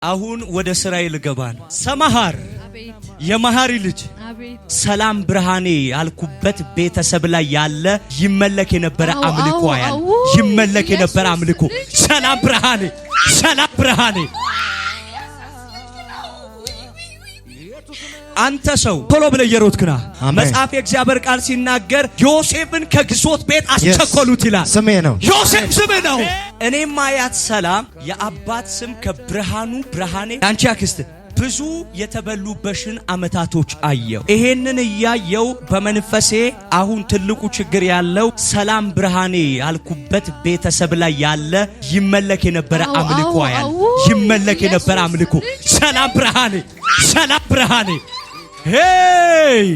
አሁን ወደ እስራኤል ገባን ሰማሃር የማሃሪ ልጅ ሰላም ብርሃኔ ያልኩበት ቤተሰብ ላይ ያለ ይመለክ የነበረ አምልኮ ያለ ይመለክ የነበረ አምልኮ ሰላም ብርሃኔ አንተ ሰው ቶሎ ብለ የሮትክና መጽሐፍ የእግዚአብሔር ቃል ሲናገር ዮሴፍን ከግዞት ቤት አስቸኮሉት ይላል። ስሜ ነው ዮሴፍ ስም ነው። እኔም አያት ሰላም የአባት ስም ከብርሃኑ ብርሃኔ አንቺ አክስት ብዙ የተበሉበሽን አመታቶች አየው። ይሄንን ያየው በመንፈሴ አሁን ትልቁ ችግር ያለው ሰላም ብርሃኔ ያልኩበት ቤተሰብ ላይ ያለ ይመለክ የነበረ አምልኮ ያለ ይመለክ የነበረ አምልኮ ሰላም ብርሃኔ ሄይ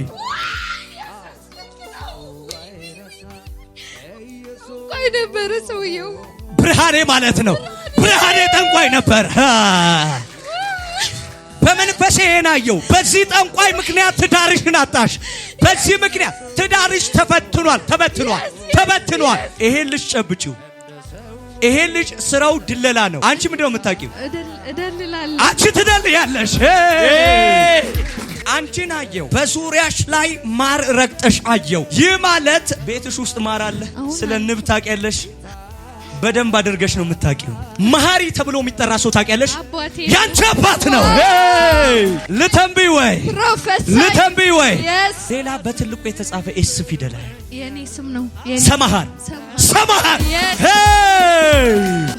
ቆይ ነበር ሰውየው ብርሃኔ ማለት ነው። ብርሃኔ ጠንቋይ ነበር። በመንፈሴ የናየው በዚህ ጠንቋይ ምክንያት ትዳርሽን አጣሽ። በዚህ ምክንያት ትዳርሽ ተበትኗል። ይሄን ልጅ ጨብጪው። ይሄ ልጅ ስራው ድለላ ነው። አንቺ ምንድነው የምታውቂው? እደልላለሁ። አንቺ ትደልያለሽ። አንቺን አየው በዙሪያሽ ላይ ማር ረግጠሽ አየው። ይህ ማለት ቤትሽ ውስጥ ማር አለ። ስለ ንብ ታውቂያለሽ? በደንብ አድርገሽ ነው የምታውቂው። መሐሪ ተብሎ የሚጠራ ሰው ታውቂያለሽ? ያንቺ አባት ነው። ልተንብይ ወይ ሌላ በትልቁ የተጻፈ ኤስ ፊደል የኔ ስም ነው። ሰማሃር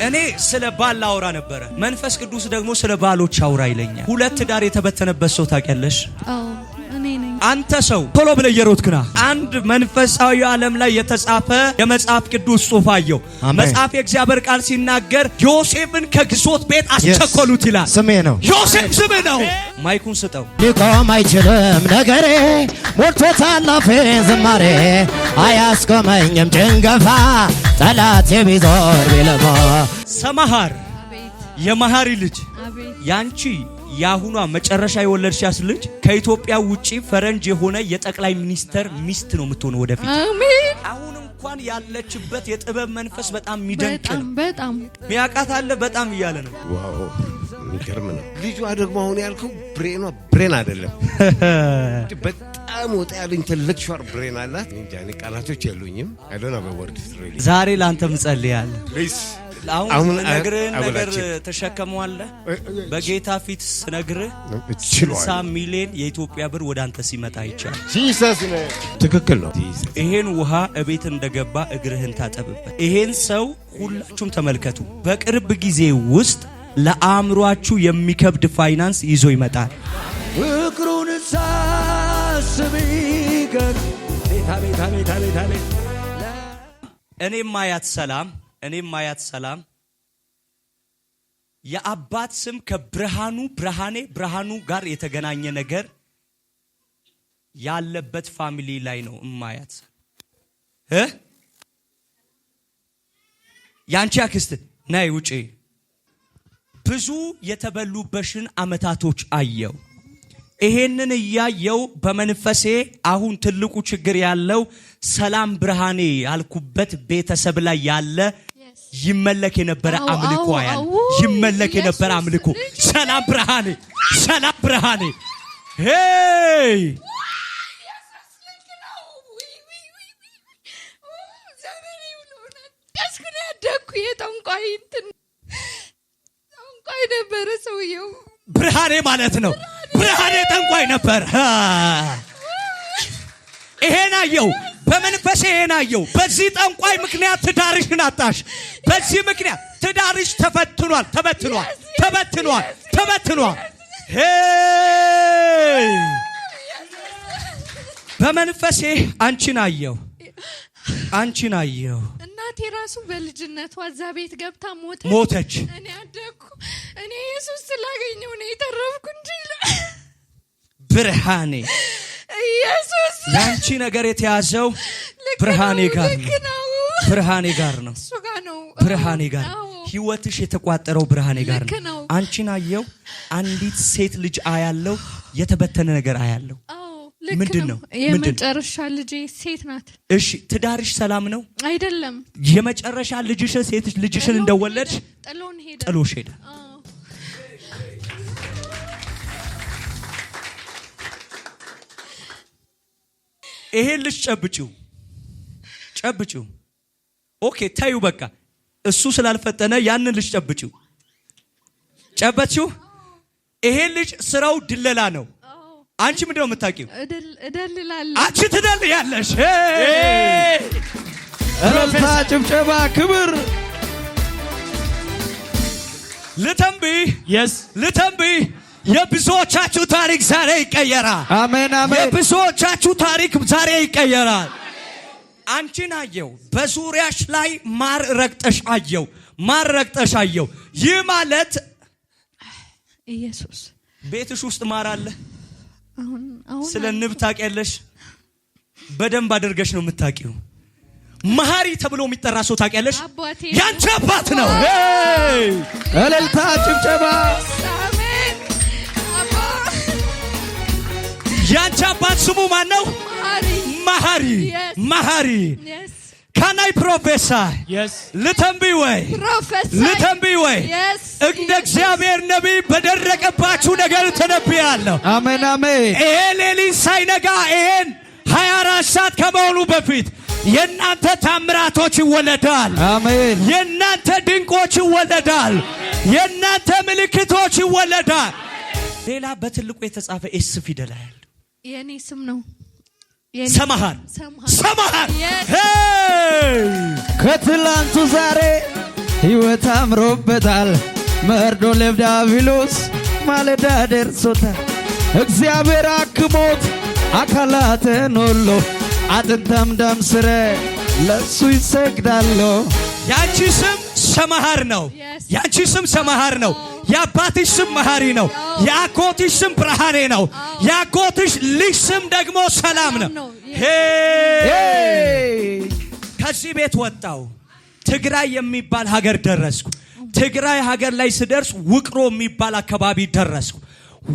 እኔ ስለ ባል አውራ ነበረ። መንፈስ ቅዱስ ደግሞ ስለ ባሎች አውራ ይለኛል። ሁለት ዳር የተበተነበት ሰው ታውቂያለሽ? አንተ ሰው ቶሎ ብለ የሮትክና አንድ መንፈሳዊ ዓለም ላይ የተጻፈ የመጽሐፍ ቅዱስ ጽሑፍ አየው። መጽሐፍ የእግዚአብሔር ቃል ሲናገር ዮሴፍን ከግዞት ቤት አስቸኮሉት ይላል። ስሜ ነው ዮሴፍ ስም ነው። ማይኩን ስጠው። ሊቆም አይችልም ነገሬ ሞልቶታል አፌን ዝማሬ አያስቆመኝም ጭንገፋ ጠላት ቢዞር ቢለማ ሰማሃር የማሃሪ ልጅ ያንቺ ያሁኗ መጨረሻ የወለድሻስ ልጅ ከኢትዮጵያ ውጪ ፈረንጅ የሆነ የጠቅላይ ሚኒስተር ሚስት ነው የምትሆነው ወደፊት። አሜን። አሁን እንኳን ያለችበት የጥበብ መንፈስ በጣም የሚደንቅ ነው። በጣም ሚያቃት አለ በጣም እያለ ነው። ዋው የሚገርም ነው። ልጇ ደግሞ አሁን ያልከው ብሬን አይደለም። በጣም ወጣ ያለ ኢንተሌክቹዋል ብሬን አላት። እንጃ እኔ ቃላቶች የሉኝም። አይ ዶንት ሃቭ ወርድ ሪሊ። ዛሬ ላንተ ምጸልያለሁ። ፕሊዝ አሁን ነገር ተሸከመዋለህ። በጌታ ፊት ስነግርህ 60 ሚሊዮን የኢትዮጵያ ብር ወደ አንተ ሲመጣ ይቻላል። ጂሰስ ነው። ትክክል ነው። ይሄን ውሃ እቤት እንደገባ እግርህን ታጠብበት። ይሄን ሰው ሁላችሁም ተመልከቱ። በቅርብ ጊዜ ውስጥ ለአእምሯችሁ የሚከብድ ፋይናንስ ይዞ ይመጣል። ፍቅሩን ሳስቢገን ቤታ እኔም አያት ሰላም የአባት ስም ከብርሃኑ ብርሃኑ ጋር የተገናኘ ነገር ያለበት ፋሚሊ ላይ ነው። እማያት ያንቺ አክስት ነይ ውጪ። ብዙ የተበሉበሽን አመታቶች አየው። ይሄንን ያየው በመንፈሴ አሁን ትልቁ ችግር ያለው ሰላም ብርሃኔ ያልኩበት ቤተሰብ ላይ ያለ ይመለክ የነበረ አምልኮ ያለ ይመለክ የነበረ አምልኮ ሰላም ብርሃኔ ሄይ ጠንቋይ ነበር ሰውየው። ብርሃኔ ማለት ነው። ብርሃኔ ጠንቋይ ነበር። ይሄን አየው በመንፈሴ የናየው በዚህ ጠንቋይ ምክንያት ትዳርሽን አጣሽ። በዚህ ምክንያት ትዳርሽ ተበትኗል። ሄይ በመንፈሴ አንቺን አየው። እናቴ ራሱ በልጅነቷ እዛ ቤት ገብታ ሞተች። እኔ አደኩ። እኔ ኢየሱስ ስላገኘው ነው የተረፍኩ እንጂ ብርሃኔ ኢየሱስ ያንቺ ነገር የተያዘው ብርሃኔ ጋር ነው። ብርሃኔ ጋር ህይወትሽ የተቋጠረው ብርሃኔ ጋር ነው። አንቺን አየው። አንዲት ሴት ልጅ አያለው። የተበተነ ነገር አያለው። ምንድነው? የመጨረሻ ልጅ ሴት ናት። እሺ ትዳርሽ ሰላም ነው? አይደለም። የመጨረሻ ልጅሽን ሴት ልጅሽን እንደወለድሽ ጥሎሽ ሄደ። ይሄን ልጅ ጨብጪው። ኦኬ ታዩ በቃ እሱ ስላልፈጠነ ያንን ልጅ ጨበጪው። ይሄን ልጅ ስራው ድለላ ነው። አንቺ ምንድነው የምታውቂው? እደልላለሁ። አንቺ ትደልያለሽ። እልልታ፣ ጭብጨባ፣ ክብር። ልተንብይ የብዙዎቻችሁ ታሪክ ዛሬ ይቀየራል። አሜን አሜን። የብዙዎቻችሁ ታሪክ ዛሬ ይቀየራል። አንቺን አየው በዙሪያሽ ላይ ማር ረግጠሽ አየው። ይህ ማለት ኢየሱስ ቤትሽ ውስጥ ማር አለ። አሁን ስለ ንብ ታውቂያለሽ? በደንብ አድርገሽ ነው የምታውቂው። መሐሪ ተብሎ የሚጠራ ሰው ታውቂያለሽ? ያንቺ አባት ነው። እልልታ፣ ጭብጨባ። አሜን። ያንቺ አባት ስሙ ማን ነው? መሐሪ። Can I prophesy? Yes. ልተንብይ ወይ? እንደ እግዚአብሔር ነቢይ በደረቀባችሁ ነገር ተነብያለሁ። አሜን አሜን። ይሄ ሌሊት ሳይነጋ ይሄን 24 ሰዓት ከመሆኑ በፊት የእናንተ ታምራቶች ይወለዳል። አሜን። የእናንተ ድንቆች ይወለዳል። የእናንተ ምልክቶች ይወለዳል። ሌላ በትልቁ የተጻፈ ኤስ ፊደል አለ። የኔ ስም ነው። ሰማሃር ከትላንቱ ዛሬ ሕይወት አምሮበታል። መርዶ ለዲያብሎስ ማለዳ ደርሶታል። እግዚአብሔር አክሞት አካላትን ሁሉ አጥንተም ደም ስረ ለሱ ይሰግዳሉ። ያንቺ ስም ሰማሃር ነው። የአባትሽ ስም መሐሪ ነው። የአጎትሽ ስም ብርሃኔ ነው። የአጎትሽ ልጅ ስም ደግሞ ሰላም ነው። ከዚህ ቤት ወጣው ትግራይ የሚባል ሀገር ደረስኩ። ትግራይ ሀገር ላይ ስደርስ ውቅሮ የሚባል አካባቢ ደረስኩ።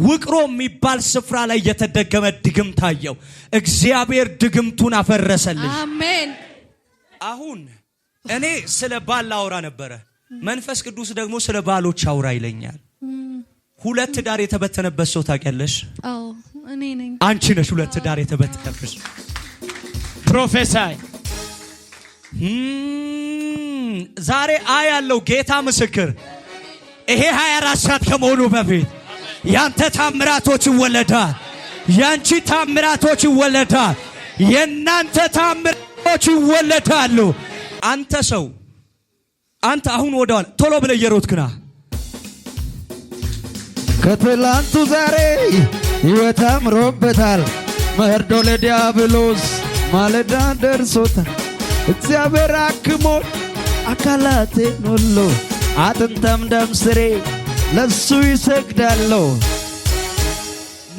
ውቅሮ የሚባል ስፍራ ላይ የተደገመ ድግም ታየው። እግዚአብሔር ድግምቱን አፈረሰልኝ። አሜን። አሁን እኔ ስለ ባል ላወራ ነበረ። መንፈስ ቅዱስ ደግሞ ስለ ባሎች አውራ ይለኛል። ሁለት ዳር የተበተነበት ሰው ታውቂያለሽ? አዎ እኔ ነኝ። አንቺ ነሽ ሁለት ዳር የተበተነበት። ፕሮፌሰር ዛሬ ያለው ጌታ ምስክር ይሄ 24 ሰዓት ከመሆኑ በፊት ያንተ ታምራቶች ይወለዳል። ያንቺ ታምራቶች ይወለዳል። የናንተ ታምራቶች ይወለዳሉ። አንተ አሁን ወደዋል ቶሎ ብለህ እየሮጥክና ከትላንቱ ዛሬ ሕይወት አምሮበታል። መርዶ ለዲያብሎስ ማለዳ ደርሶታል። እግዚአብሔር አክሞት አካላቴን ሁሉ አጥንተም ደም ስሬ ለሱ ይሰግዳሉ።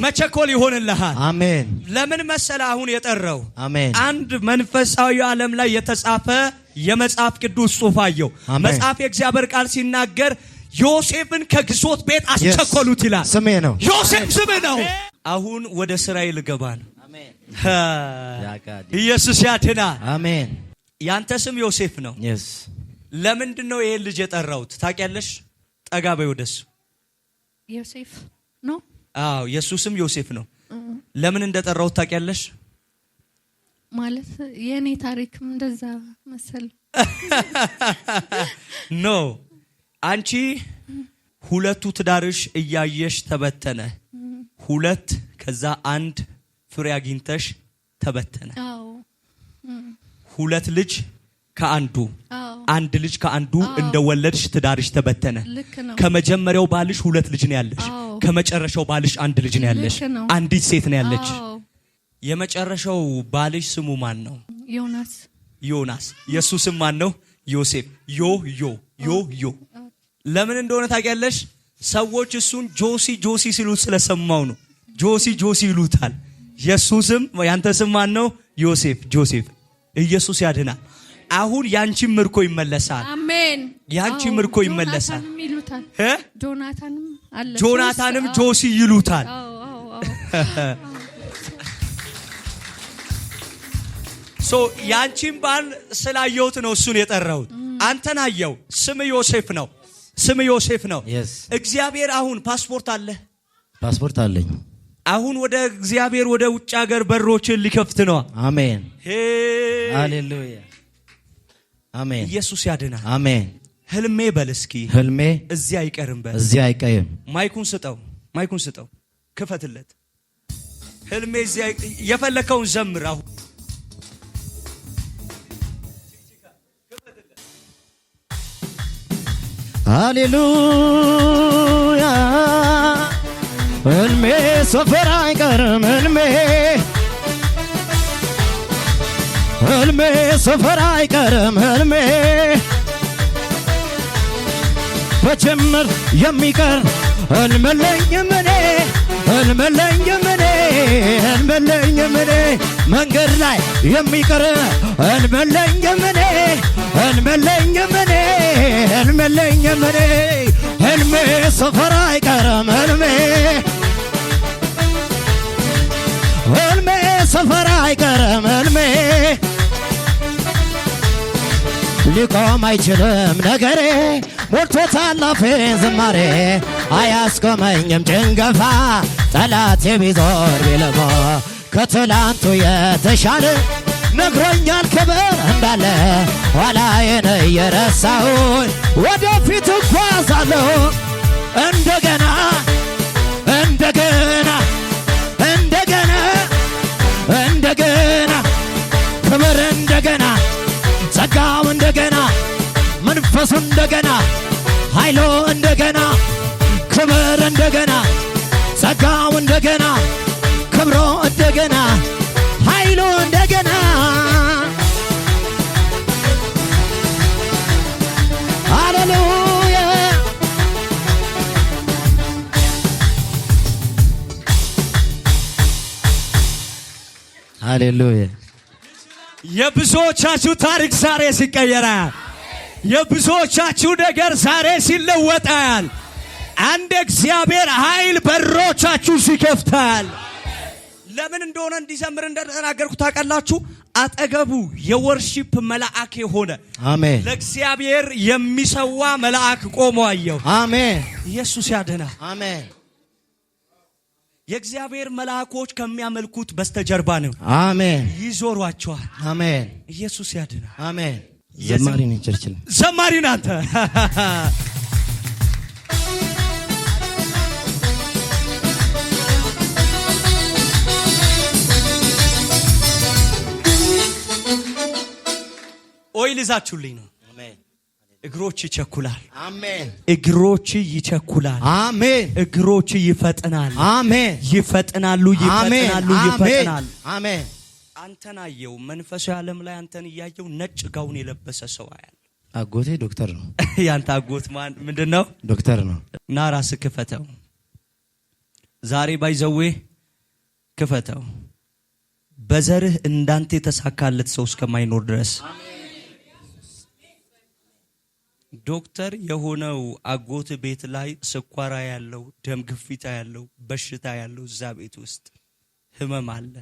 መቸኮል ይሆንልሃል። አሜን። ለምን መሰለ አሁን የጠራው? አሜን። አንድ መንፈሳዊ ዓለም ላይ የተጻፈ የመጽሐፍ ቅዱስ ጽሑፍ አየሁ። መጽሐፍ የእግዚአብሔር ቃል ሲናገር ዮሴፍን ከግዞት ቤት አስቸኮሉት ይላል። ስሜ ነው ዮሴፍ፣ ስም ነው። አሁን ወደ እስራኤል ገባ ነው። አሜን። ኢየሱስ ያድናል። አሜን። ያንተ ስም ዮሴፍ ነው። yes ለምንድን ነው ይሄን ልጅ የጠራሁት ታውቂያለሽ? ጠጋ በይ ወደሱ። ዮሴፍ ነው። አዎ ኢየሱስም ዮሴፍ ነው። ለምን እንደጠራሁት ታውቂያለሽ? ማለት የኔ ታሪክም እንደዛ መሰል ኖ አንቺ ሁለቱ ትዳርሽ እያየሽ ተበተነ። ሁለት ከዛ አንድ ፍሬ አግኝተሽ ተበተነ። አዎ ሁለት ልጅ ከአንዱ አንድ ልጅ ከአንዱ እንደወለድሽ ትዳርሽ ተበተነ። ከመጀመሪያው ባልሽ ሁለት ልጅ ነው ያለሽ። ከመጨረሻው ባልሽ አንድ ልጅ ነው ያለሽ። አንዲት ሴት ነው ያለች። የመጨረሻው ባልሽ ስሙ ማን ነው? ዮናስ። የሱ ስም ማን ነው? ዮሴፍ። ዮ ለምን እንደሆነ ታውቂያለሽ? ሰዎች እሱን ጆሲ ሲሉት ስለሰማው ነው። ጆሲ ይሉታል። የሱ ስም ያንተ ስም ማን ነው? ጆሴፍ። ኢየሱስ ያድናል። አሁን ያንቺ ምርኮ ይመለሳል። አሜን። ያንቺ ምርኮ ይመለሳል። ጆናታንም ጆሲ ይሉታል። ያንቺን ባል ስላየሁት ነው እሱን የጠራሁት። አንተን አየው። ስም ዮሴፍ ነው። እግዚአብሔር አሁን ፓስፖርት አለ? ፓስፖርት አለኝ። አሁን ወደ እግዚአብሔር ወደ ውጭ ሀገር በሮችን ሊከፍት ነው። አሜን ሃሌሉያ አሜን። ኢየሱስ ያድናል። አሜን። ህልሜ በልስኪ ህልሜ እዚህ አይቀርም በል። እዚህ አይቀርም። ማይኩን ስጠው ክፈትለት። ህልሜ እዚህ የፈለከውን ዘምር። አሁን ሃሌሉያ ህልሜ ሰፈር አይቀርም ህልሜ ሰፈር አይቀርም ህልሜ በጅምር የሚቀር ህልመለኝም እኔ መንገድ ላይ የሚቀር ህልመለኝም እኔ ህልሜ ሰፈር አይቀርም ህልሜ ሰፈር አይቀርም ህልሜ ሊቆም አይችልም ነገሬ ሞልቶታል አፌን ዝማሬ አያስቆመኝም ጭንገፋ ጠላት ቢዞር ቢለማ ከትላንቱ የተሻለ ነግሮኛል ክብር እንዳለ ኋላዬን እየረሳሁኝ ወደፊት እጓዛለሁ እንደገና ክብር እንደገና ጸጋው እንደገና መንፈሱ እንደገና ኃይሉ እንደገና ክብር እንደገና ጸጋው እንደገና ክብሮ እንደገና ኃይሉ እንደገና ሃሌሉያ ሃሌሉያ። የብዙዎቻችሁ ታሪክ ዛሬ ሲቀየራል። የብዙዎቻችሁ ነገር ዛሬ ሲለወጣል። አንድ እግዚአብሔር ኃይል በሮቻችሁ ሲከፍታል። ለምን እንደሆነ እንዲዘምር እንደተናገርኩ ታውቃላችሁ። አጠገቡ የወርሺፕ መልአክ የሆነ አሜን ለእግዚአብሔር የሚሰዋ መልአክ ቆሞ አየሁ። አሜን ኢየሱስ ያድናል። አሜን። የእግዚአብሔር መልአኮች ከሚያመልኩት በስተጀርባ ነው። አሜን ይዞሯቸዋል። አሜን ኢየሱስ ያድናል። አሜን። ዘማሪ ነኝ ቸርች ላይ ዘማሪ ናንተ ኦይል ይዛችሁልኝ ነው። አሜን። እግሮች ይቸኩላል። አሜን። እግሮች ይቸኩላል። አሜን። እግሮች ይፈጥናል። አሜን። ይፈጥናሉ። አሜን። አንተን አየው መንፈሳዊ ዓለም ላይ አንተን እያየው ነጭ ጋውን የለበሰ ሰው አያል። አጎቴ ዶክተር ነው። ያንተ አጎት ማን ምንድነው? ዶክተር ነው። እና ራስህ ክፈተው ዛሬ ባይዘዌ ክፈተው። በዘርህ እንዳንተ የተሳካለት ሰው እስከማይኖር ድረስ ዶክተር የሆነው አጎት ቤት ላይ ስኳራ ያለው ደም ግፊታ ያለው በሽታ ያለው እዛ ቤት ውስጥ ህመም አለ።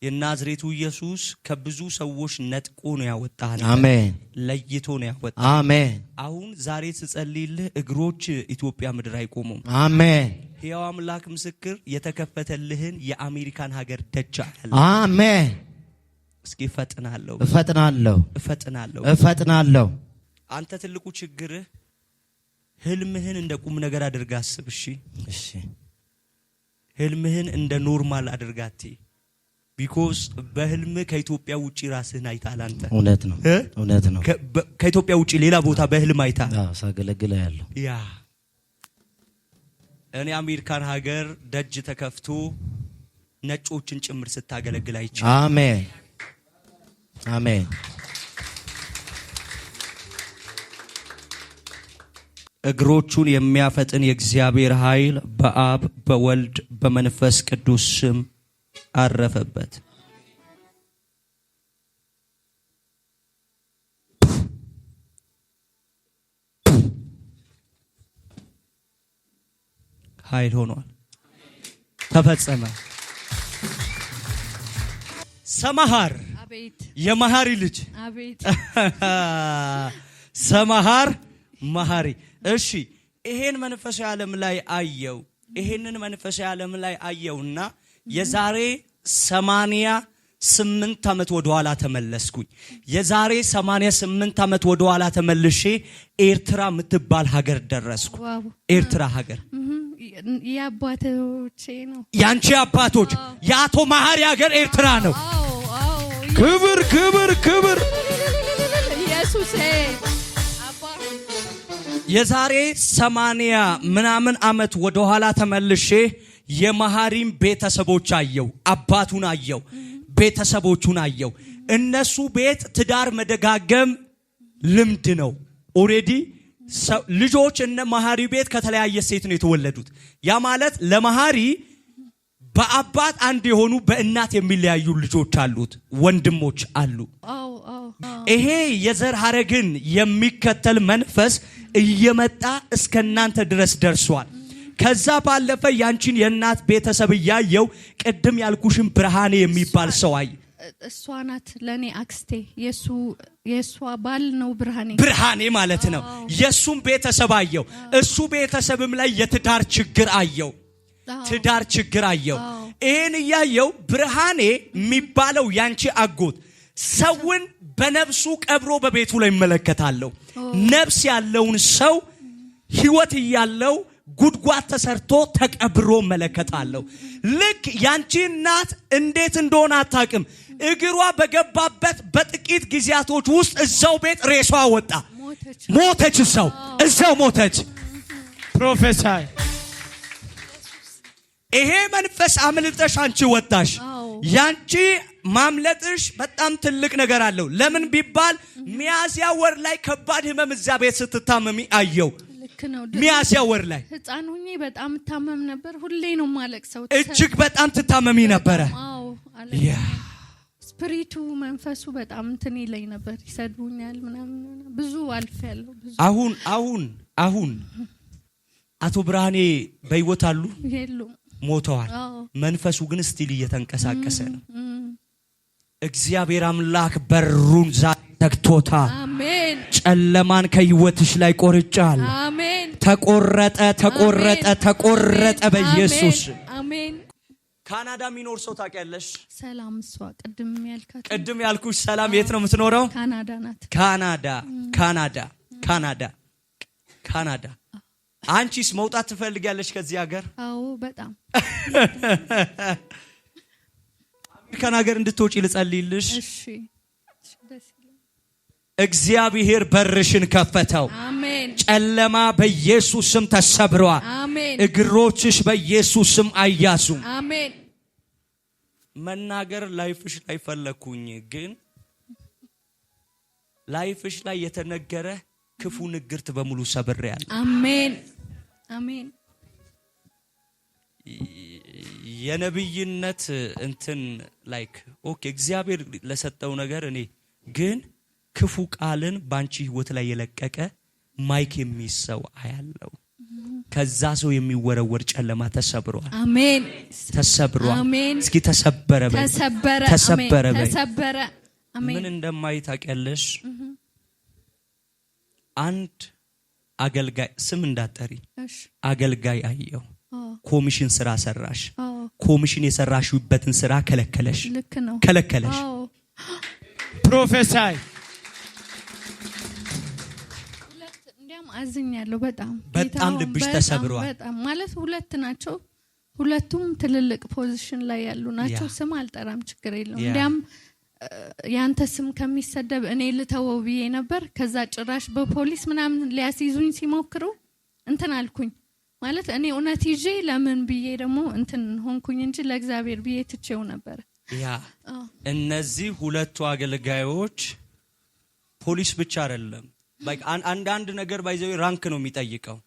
የናዝሬቱ ኢየሱስ ከብዙ ሰዎች ነጥቆ ነው ያወጣህ። አሜን። ለይቶ ነው ያወጣህ። አሜን። አሁን ዛሬ ስጸልይልህ እግሮች ኢትዮጵያ ምድር አይቆሙም። አሜን። ሕያው አምላክ ምስክር የተከፈተልህን የአሜሪካን ሀገር ደጅ አለ። አሜን። እስኪ እፈጥናለሁ። አንተ ትልቁ ችግርህ ህልምህን እንደ ቁም ነገር አድርጋ አስብ። እሺ ህልምህን እንደ ኖርማል አድርጋት። ቢኮዝ በህልም ከኢትዮጵያ ውጪ ራስህን አይታል። አንተ እውነት ነው። ከኢትዮጵያ ውጪ ሌላ ቦታ በህልም አይታል። ሳገለግል ያለው ያ እኔ አሜሪካን ሀገር ደጅ ተከፍቶ ነጮችን ጭምር ስታገለግል አይቼ። አሜን አሜን። እግሮቹን የሚያፈጥን የእግዚአብሔር ኃይል በአብ በወልድ በመንፈስ ቅዱስ ስም አረፈበት። ኃይል ሆኗል። ተፈጸመ። ሰማሃር አቤት። የመሃሪ ልጅ አቤት። ሰማሃር መሃሪ። እሺ ይሄን መንፈሳዊ ዓለም ላይ አየው። ይሄንን መንፈሳዊ ዓለም ላይ አየውና የዛሬ 88 ዓመት ወደ ኋላ ተመለስኩኝ። የዛሬ 88 ዓመት ወደ ኋላ ተመልሼ ኤርትራ የምትባል ሀገር ደረስኩ። ኤርትራ ሀገር የአባቶቼ ነው። ያንቺ አባቶች የአቶ መሐሪ ሀገር ኤርትራ ነው። ክብር ክብር ክብር ኢየሱስ። የዛሬ 80 ምናምን ዓመት ወደ ኋላ ተመልሼ የመሐሪም ቤተሰቦች አየው፣ አባቱን አየው፣ ቤተሰቦቹን አየው። እነሱ ቤት ትዳር መደጋገም ልምድ ነው። ኦሬዲ ልጆች እነ መሐሪ ቤት ከተለያየ ሴት ነው የተወለዱት። ያ ማለት ለመሐሪ በአባት አንድ የሆኑ በእናት የሚለያዩ ልጆች አሉት፣ ወንድሞች አሉ። ይሄ የዘር ሐረግን የሚከተል መንፈስ እየመጣ እስከናንተ ድረስ ደርሷል። ከዛ ባለፈ ያንቺን የእናት ቤተሰብ ያየው ቅድም ያልኩሽን ብርሃኔ የሚባል ሰው አይ እሷ ናት ለኔ አክስቴ። የሷ ባል ነው ብርሃኔ ማለት ነው። የሱም ቤተሰብ አየው። እሱ ቤተሰብም ላይ የትዳር ችግር አየው። ትዳር ችግር አየው። ይሄን ያየው ብርሃኔ የሚባለው ያንቺ አጎት ሰውን በነፍሱ ቀብሮ በቤቱ ላይ መለከታለሁ። ነፍስ ያለውን ሰው ህይወት ያለው ጉድጓድ ተሰርቶ ተቀብሮ መለከታለሁ። ልክ ያንቺ እናት እንዴት እንደሆነ አታውቅም። እግሯ በገባበት በጥቂት ጊዜያቶች ውስጥ እዛው ቤት ሬሷ ወጣ። ሞተች። እዛው ሞተች። ፕሮፌሰር ይሄ መንፈስ አምልጠሽ አንቺ ወጣሽ። ያንቺ ማምለጥሽ በጣም ትልቅ ነገር አለው። ለምን ቢባል ሚያዝያ ወር ላይ ከባድ ህመም እዛ ቤት ስትታመሚ አየው። ሚያዝያ ወር ላይ ህፃን ሆኜ በጣም ታመም ነበር። ሁሌ ነው ማለቅሰው። እጅግ በጣም ትታመሚ ነበረ። ያ ስፒሪቱ መንፈሱ በጣም እንትን ይለኝ ነበር። ይሰድቡኛል ምናምን ብዙ አልፌያለሁ። አሁን አቶ ብርሃኔ በህይወት አሉ? የሉም፣ ሞተዋል። መንፈሱ ግን ስቲል እየተንቀሳቀሰ ነው። እግዚአብሔር አምላክ በሩን ዛሬ ዘግቶታል። አሜን። ጨለማን ከህይወትሽ ላይ ቆርጫል። አሜን። ተቆረጠ በኢየሱስ አሜን። ካናዳ የሚኖር ሰው ታውቂያለሽ? ሰላም እሷ ቅድም ያልኩሽ ሰላም የት ነው የምትኖረው? ካናዳ ናት። ካናዳ። አንቺስ መውጣት ትፈልጊያለሽ ከዚህ ሀገር? አዎ በጣም አሜሪካን ሀገር እንድትወጪ ልጸልይልሽ። እሺ ደስ ይላል። እግዚአብሔር በርሽን ከፈተው። አሜን። ጨለማ በኢየሱስ ስም ተሰብሯል። አሜን። እግሮችሽ በኢየሱስ ስም አያዙም። አሜን። መናገር ላይፍሽ ላይ ፈለኩኝ፣ ግን ላይፍሽ ላይ የተነገረ ክፉ ንግርት በሙሉ ሰብሬያለሁ። አሜን። የነብይነት እንትን ላይክ ኦኬ እግዚአብሔር ለሰጠው ነገር እኔ ግን ክፉ ቃልን ባንቺ ህይወት ላይ የለቀቀ ማይክ የሚሰው አያለው። ከዛ ሰው የሚወረወር ጨለማ ተሰብሯል። አሜን። ተሰብሯል። አሜን። እስኪ ተሰበረ በይ። ተሰበረ በይ። አሜን። ምን እንደማይታቀለሽ አንድ አገልጋይ ስም እንዳጠሪ አገልጋይ አየው። ኮሚሽን ስራ ሰራሽ። ኮሚሽን የሰራሽበትን ስራ ከለከለሽ። ልክ ነው፣ ከለከለሽ። ፕሮፌሰር እንዲያም አዝኛለሁ። በጣም ልብሽ ተሰብሯል። በጣም ማለት ሁለት ናቸው። ሁለቱም ትልልቅ ፖዚሽን ላይ ያሉ ናቸው። ስም አልጠራም፣ ችግር የለውም። እንዲያም ያንተ ስም ከሚሰደብ እኔ ልተወው ብዬ ነበር። ከዛ ጭራሽ በፖሊስ ምናምን ሊያስይዙኝ ሲሞክሩ እንትን አልኩኝ። ማለት እኔ እውነት ይዤ ለምን ብዬ ደግሞ እንትን ሆንኩኝ እንጂ ለእግዚአብሔር ብዬ ትቼው ነበር። ያ እነዚህ ሁለቱ አገልጋዮች ፖሊስ ብቻ አይደለም፣ ላይክ አንድ ነገር ባይዘው ራንክ ነው የሚጠይቀው።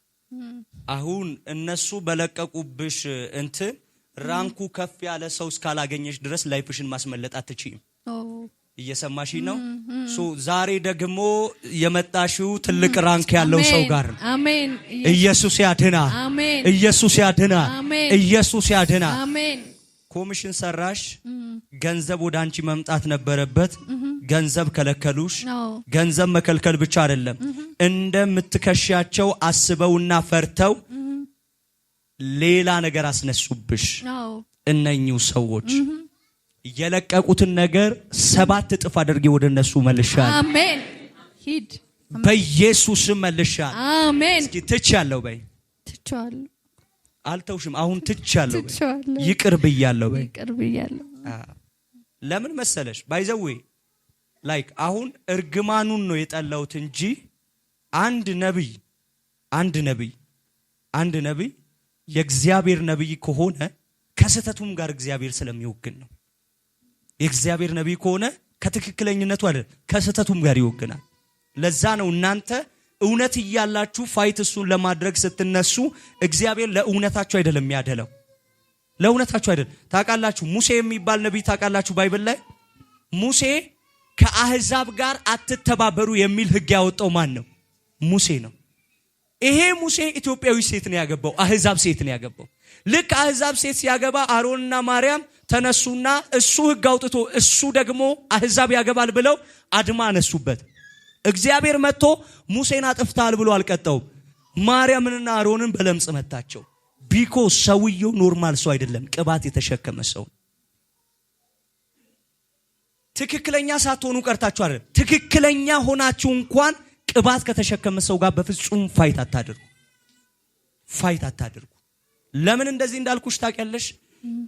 አሁን እነሱ በለቀቁብሽ እንትን ራንኩ ከፍ ያለ ሰው እስካላገኘሽ ድረስ ላይፍሽን ማስመለጥ አትችይም። እየሰማሽ ነው? ዛሬ ደግሞ የመጣሽው ትልቅ ራንክ ያለው ሰው ጋር ነው። አሜን። ኢየሱስ ያድናል። አሜን። ኢየሱስ ያድናል። ኢየሱስ ያድናል። አሜን። ኮሚሽን ሰራሽ፣ ገንዘብ ወደ አንቺ መምጣት ነበረበት። ገንዘብ ከለከሉሽ። ገንዘብ መከልከል ብቻ አይደለም፣ እንደምትከሻቸው አስበውና ፈርተው ሌላ ነገር አስነሱብሽ። እነኚሁ ሰዎች የለቀቁትን ነገር 7 እጥፍ አድርጌ ወደ እነሱ መልሻለሁ። አሜን። ሂድ በኢየሱስ ስም መልሻለሁ። አሜን። እስኪ ትቻለሁ በይ። ትቻለሁ። አልተውሽም። አሁን ትቻለሁ በይ። ይቅር ብያለሁ በይ። ይቅር ብያለሁ። ለምን መሰለሽ ባይዘዌ ላይክ አሁን እርግማኑን ነው የጠላሁት እንጂ አንድ ነብይ የእግዚአብሔር ነብይ ከሆነ ከስተቱም ጋር እግዚአብሔር ስለሚወግን ነው። የእግዚአብሔር ነብይ ከሆነ ከትክክለኝነቱ አይደል ከስተቱም ጋር ይወግናል። ለዛ ነው እናንተ እውነት እያላችሁ ፋይት እሱን ለማድረግ ስትነሱ እግዚአብሔር ለእውነታችሁ አይደለም የሚያደለው። ለእውነታችሁ አይደል። ታውቃላችሁ ሙሴ የሚባል ነብይ ታውቃላችሁ ባይብል ላይ ሙሴ ከአህዛብ ጋር አትተባበሩ የሚል ህግ ያወጣው ማን ነው? ሙሴ ነው። ይሄ ሙሴ ኢትዮጵያዊ ሴት ነው ያገባው፣ አህዛብ ሴት ነው ያገባው። ልክ አህዛብ ሴት ሲያገባ አሮንና ማርያም ተነሱና እሱ ህግ አውጥቶ እሱ ደግሞ አህዛብ ያገባል ብለው አድማ አነሱበት። እግዚአብሔር መጥቶ ሙሴን አጥፍታል ብሎ አልቀጣውም። ማርያምንና አሮንን በለምጽ መታቸው። ቢኮ ሰውየው ኖርማል ሰው አይደለም፣ ቅባት የተሸከመ ሰው። ትክክለኛ ሳትሆኑ ቀርታችሁ አይደለም፣ ትክክለኛ ሆናችሁ እንኳን ቅባት ከተሸከመ ሰው ጋር በፍጹም ፋይት አታድርጉ። ለምን እንደዚህ እንዳልኩሽ ታውቂያለሽ?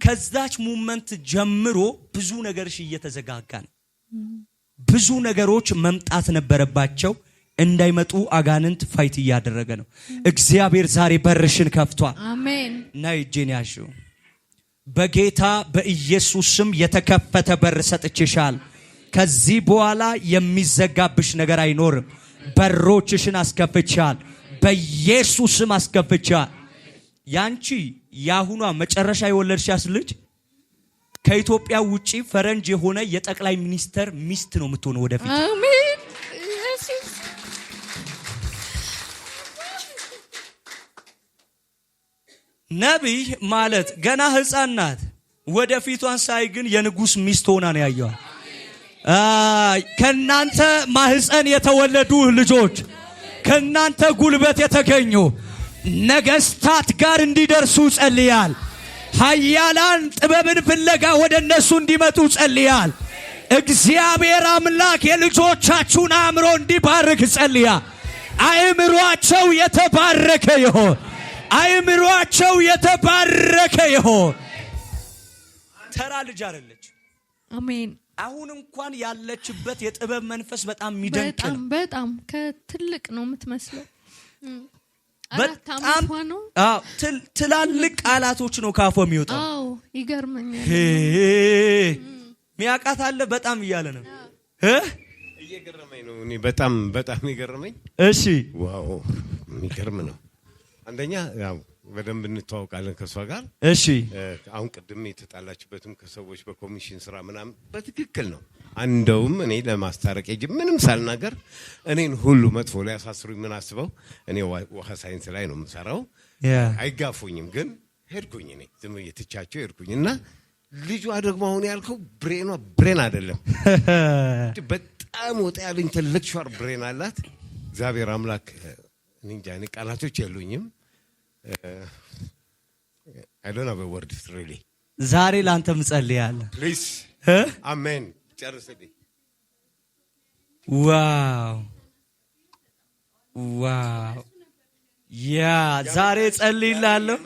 ከዛች ሞመንት ጀምሮ ብዙ ነገርሽ እየተዘጋጋ ነው። ብዙ ነገሮች መምጣት ነበረባቸው፣ እንዳይመጡ አጋንንት ፋይት እያደረገ ነው። እግዚአብሔር ዛሬ በርሽን ከፍቷል። አሜን። ናይ እጄን ያዥው። በጌታ በኢየሱስ ስም የተከፈተ በር ሰጥቼሻል። ከዚህ በኋላ የሚዘጋብሽ ነገር አይኖርም። በሮችሽን አስከፍቻል። በኢየሱስ ስም አስከፍቻል። ያንቺ ያሁኗ መጨረሻ የወለድሻት ልጅ ከኢትዮጵያ ውጪ ፈረንጅ የሆነ የጠቅላይ ሚኒስተር ሚስት ነው የምትሆነው ወደፊት። አሜን። ነብይ ማለት ገና ህፃን ናት። ወደፊቷን ሳይ ግን የንጉስ ሚስት ሆና ነው ያየው። ከናንተ ማህፀን የተወለዱ ልጆች ከናንተ ጉልበት የተገኙ ነገስታት ጋር እንዲደርሱ ጸልያል። ኃያላን ጥበብን ፍለጋ ወደ እነሱ እንዲመጡ ጸልያል። እግዚአብሔር አምላክ የልጆቻችሁን አእምሮ እንዲባርክ ጸልያል። አእምሮአቸው የተባረከ ይሁን። አእምሮአቸው የተባረከ ይሁን። ተራ ልጅ አይደለች። አሜን። አሁን እንኳን ያለችበት የጥበብ መንፈስ በጣም የሚደንቅ ነው። በጣም ከትልቅ ነው የምትመስለው። በጣም ትላልቅ ቃላቶች ነው ካፎ የሚወጣው። አዎ ይገርመኛል። ሚያቃት አለ በጣም እያለ ነው። እየገረመኝ ነው። እኔ በጣም ይገርመኝ። እሺ ዋው የሚገርም ነው። አንደኛ ያው በደንብ እንተዋወቃለን ከሷ ጋር። እሺ አሁን ቅድም የተጣላችበትም ከሰዎች በኮሚሽን ስራ ምናምን በትክክል ነው። አንደውም እኔ ለማስታረቅ ምንም ሳልናገር እኔን ሁሉ መጥፎ ላይ ያሳስሩኝ ምን አስበው እኔ ውሃ ሳይንስ ላይ ነው የምሰራው። አይጋፉኝም ግን ሄድኩኝ። እኔ ዝም እየተቻቸው ሄድኩኝና ልጇ ደግሞ አሁን ያልከው ብሬን አይደለም በጣም ወጣ ያለ ኢንተሌክቹዋል ብሬን አላት። እግዚአብሔር አምላክ እንጃ እኔ ቃላቶች የሉኝም። I don't have a word really. ዛሬ ላንተም ጸልያለሁ። Please. Amen. ጨርስልኝ። ዋው ያ ዛሬ ጸልይላለሁ።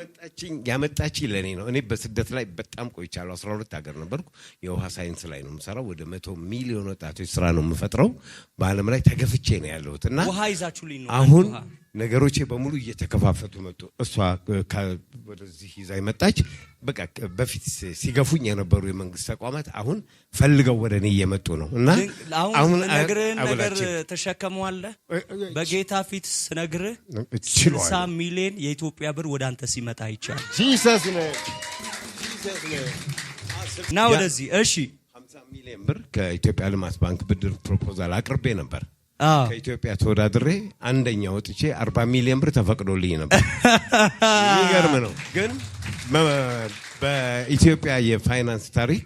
ያመጣችኝ ለኔ ነው። እኔ በስደት ላይ በጣም ቆይቻለሁ። 12 ሀገር ነበርኩ። የውሃ ሳይንስ ላይ ነው የምሰራው። ወደ 100 ሚሊዮን ወጣቶች ስራ ነው የምፈጥረው። በአለም ላይ ተገፍቼ ነው ያለሁትና ውሃ ይዛችሁልኝ ነው አሁን ነገሮቼ በሙሉ እየተከፋፈቱ መጡ። እሷ ወደዚህ ይዛ መጣች። በቃ በፊት ሲገፉኝ የነበሩ የመንግስት ተቋማት አሁን ፈልገው ወደ እኔ እየመጡ ነው እና አሁን ነገር ተሸከመዋለህ። በጌታ ፊት ስነግርህ 60 ሚሊዮን የኢትዮጵያ ብር ወደ አንተ ሲመጣ ይቻላል። ጂሰስ ነው ና ወደዚህ። እሺ 50 ሚሊዮን ብር ከኢትዮጵያ ልማት ባንክ ብድር ፕሮፖዛል አቅርቤ ነበር። ከኢትዮጵያ ተወዳድሬ አንደኛ ወጥቼ 40 ሚሊዮን ብር ተፈቅዶልኝ ነበር። የሚገርም ነው። ግን በኢትዮጵያ የፋይናንስ ታሪክ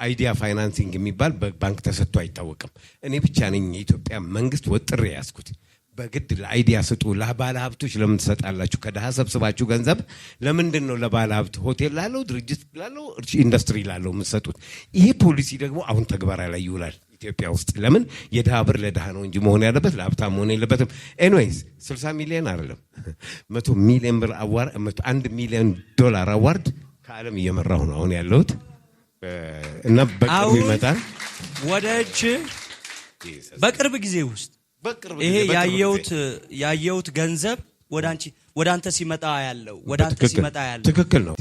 አይዲያ ፋይናንሲንግ የሚባል በባንክ ተሰጥቶ አይታወቅም። እኔ ብቻ ነኝ የኢትዮጵያ መንግስት ወጥሬ ያስኩት። በግድ ለአይዲያ ስጡ። ለባለ ሀብቶች ለምን ትሰጣላችሁ? ከደሃ ሰብስባችሁ ገንዘብ ለምንድን ነው ለባለ ሀብት ሆቴል ላለው ድርጅት ላለው ኢንዱስትሪ ላለው የምትሰጡት? ይሄ ፖሊሲ ደግሞ አሁን ተግባራዊ ላይ ይውላል ኢትዮጵያ ውስጥ። ለምን የደሃ ብር ለደሃ ነው እንጂ መሆን ያለበት ለሀብታም መሆን የለበትም። ኤኒዌይስ 60 ሚሊዮን አይደለም 100 ሚሊዮን ብር አዋርድ 1 ሚሊዮን ዶላር አዋርድ ከዓለም እየመራሁ ነው አሁን ያለሁት እና በቅርቡ ይመጣል ወደ እጅ በቅርብ ጊዜ ውስጥ ይሄ ያየሁት ገንዘብ ወደ አንተ ሲመጣ ያለው ትክክል ነው።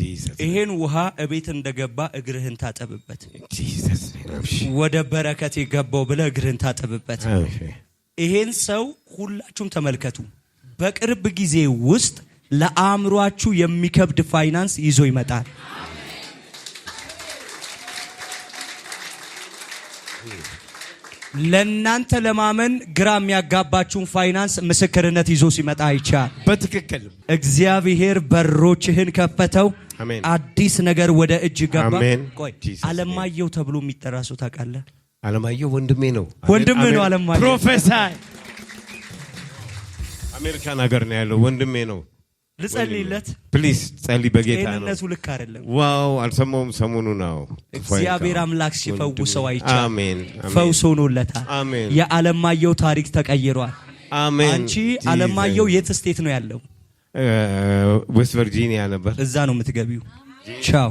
ይሄን ውሃ እቤት እንደገባ እግርህን ታጠብበት። ወደ በረከት የገባው ብለህ እግርህን ታጠብበት። ይሄን ሰው ሁላችሁም ተመልከቱ። በቅርብ ጊዜ ውስጥ ለአእምሯችሁ የሚከብድ ፋይናንስ ይዞ ይመጣል። ለናንተ ለማመን ግራ የሚያጋባችሁን ፋይናንስ ምስክርነት ይዞ ሲመጣ አይቻል። በትክክል እግዚአብሔር በሮችህን ከፈተው። አዲስ ነገር ወደ እጅ ገባ። ቆይ አለማየሁ ተብሎ የሚጠራ ሰው ታውቃለህ? አለማየሁ ወንድሜ ነው። አለማየሁ ፕሮፌሰር አሜሪካን ሀገር ነው ያለው። ወንድሜ ነው። ልጸልይለት ፕሊዝ ጸልይ። በጌታ ነው። እነሱ ልክ አይደለም። ዋው አልሰማውም። ሰሞኑ ነው እግዚአብሔር አምላክ ሲፈውሰው አይቻል። አሜን። ፈውስ ሆኖለታል። የአለማየሁ ታሪክ ተቀይሯል። አሜን። አንቺ አለማየሁ የት ስቴት ነው ያለው? ዌስት ቨርጂኒያ ነበር። እዛ ነው የምትገቢው። ቻው